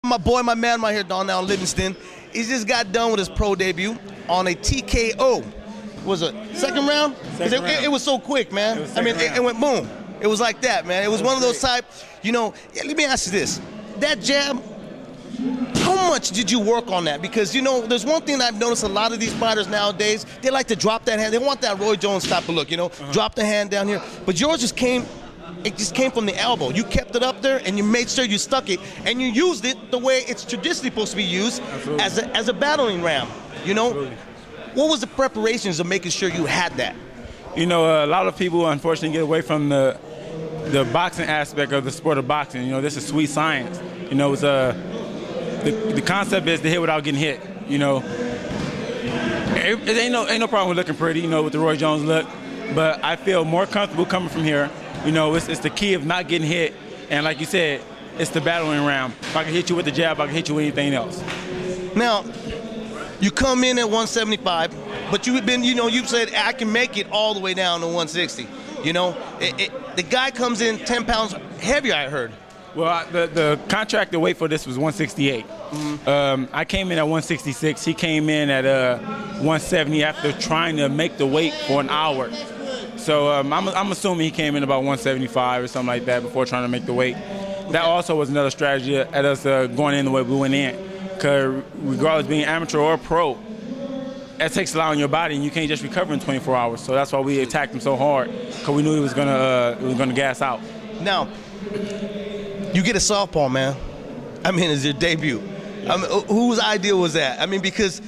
My boy, my man right here, Donyil Livingston, he just got done with his pro debut on a TKO. Was it second round? Second round. It was so quick, man. It went boom. It was like that, man. It was one of those type, let me ask you this. That jab, how much did you work on that? Because, there's one thing I've noticed a lot of these fighters nowadays, they like to drop that hand. They want that Roy Jones type of look, drop the hand down here. But yours just came from the elbow. You kept it up there, and you made sure you stuck it, and you used it the way it's traditionally supposed to be used, as a battering ram, Absolutely. What was the preparations of making sure you had that? A lot of people, unfortunately, get away from the boxing aspect of the sport of boxing. This is sweet science. It's the concept is to hit without getting hit. It ain't no problem with looking pretty, with the Roy Jones look. But I feel more comfortable coming from here. It's the key of not getting hit. And like you said, it's the battling round. If I can hit you with the jab, I can hit you with anything else. Now, you come in at 175, but you've been, you've said I can make it all the way down to 160. The guy comes in 10 pounds heavier, I heard. Well, the contracted weight for this was 168. I came in at 166. He came in at 170 after trying to make the weight for an hour. So I'm assuming he came in about 175 or something like that before trying to make the weight. That also was another strategy at us going in the way we went in. Because regardless of being amateur or pro, that takes a lot on your body, and you can't just recover in 24 hours. So that's why we attacked him so hard, because we knew he was gonna gas out. Now, you get a southpaw, man. It's your debut. Whose idea was that? Because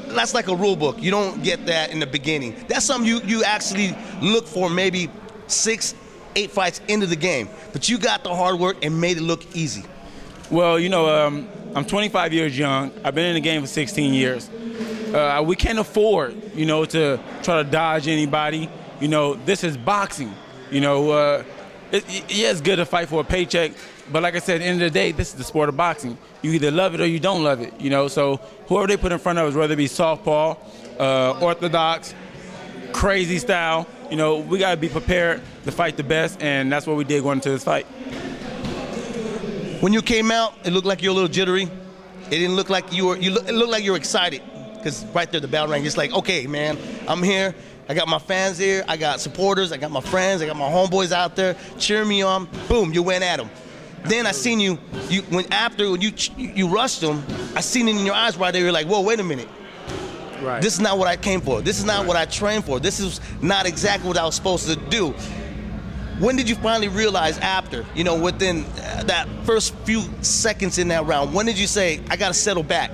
that's like a rule book. You don't get that in the beginning. That's something you actually look for maybe 6-8 fights into the game. But you got the hard work and made it look easy. Well, I'm 25 years young. I've been in the game for 16 years. We can't afford, to try to dodge anybody. This is boxing. It's good to fight for a paycheck, but like I said, at the end of the day, this is the sport of boxing. You either love it or you don't love it. So whoever they put in front of us, whether it be southpaw, orthodox, crazy style, we got to be prepared to fight the best, and that's what we did going into this fight. When you came out, it looked like you were a little jittery. It didn't look like it looked like you were excited, because right there, the bell rang. It's like, okay, man, I'm here. I got my fans here. I got supporters. I got my friends. I got my homeboys out there cheering me on. Boom, you went at them. Then I seen when you rushed them, I seen it in your eyes right there. You're like, whoa, wait a minute. Right. This is not what I came for. This is not what I trained for. This is not exactly what I was supposed to do. When did you finally realize after, within that first few seconds in that round, when did you say, I got to settle back?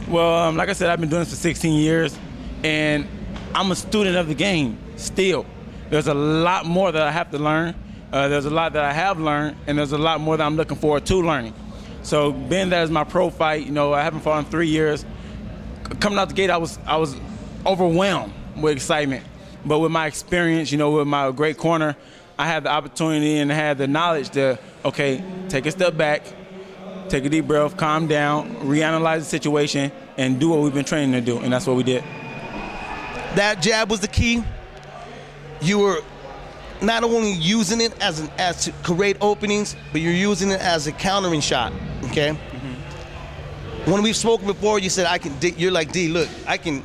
Well, like I said, I've been doing this for 16 years, and I'm a student of the game still. There's a lot more that I have to learn. There's a lot that I have learned, and there's a lot more that I'm looking forward to learning. So being that as my pro fight, I haven't fought in 3 years. Coming out the gate, I was overwhelmed with excitement. But with my experience, with my great corner, I had the opportunity and had the knowledge to, okay, take a step back, take a deep breath, calm down, reanalyze the situation, and do what we've been training to do, and that's what we did. That jab was the key. You were not only using it as to create openings, but you're using it as a countering shot, okay? Mm-hmm. When we've spoken before, you said, you're like, D, look, I can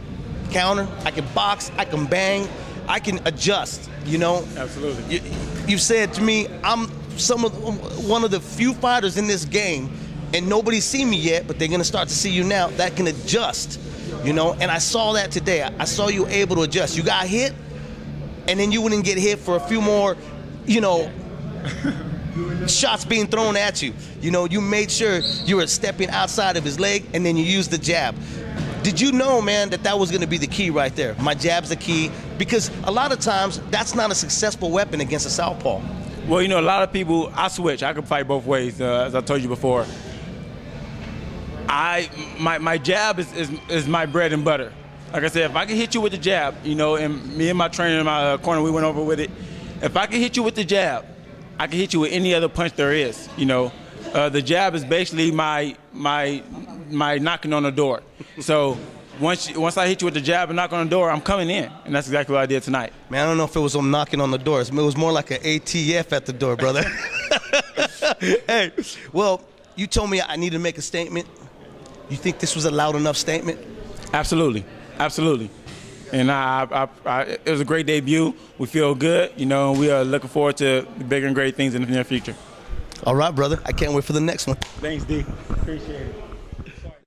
counter, I can box, I can bang, I can adjust, Absolutely. You said to me, I'm one of the few fighters in this game, and nobody's seen me yet, but they're going to start to see you now, that can adjust, and I saw that today. I saw you able to adjust. You got hit, and then you wouldn't get hit for a few more, shots being thrown at you. You made sure you were stepping outside of his leg, and then you used the jab. Did you know, man, that was going to be the key right there? My jab's the key, because a lot of times that's not a successful weapon against a southpaw. Well, a lot of people, I switch. I can fight both ways, as I told you before. My jab is my bread and butter. Like I said, if I can hit you with the jab, and me and my trainer in my corner, we went over with it. If I can hit you with the jab, I can hit you with any other punch there is. The jab is basically my knocking on the door. So once I hit you with the jab and knock on the door, I'm coming in, and that's exactly what I did tonight. Man, I don't know if it was knocking on the door. It was more like an ATF at the door, brother. Hey, well, You told me I needed to make a statement. You think this was a loud enough statement? Absolutely, absolutely. And it was a great debut. We feel good, you know, and we are looking forward to bigger and great things in the near future. All right, brother. I can't wait for the next one. Thanks, D. Appreciate it.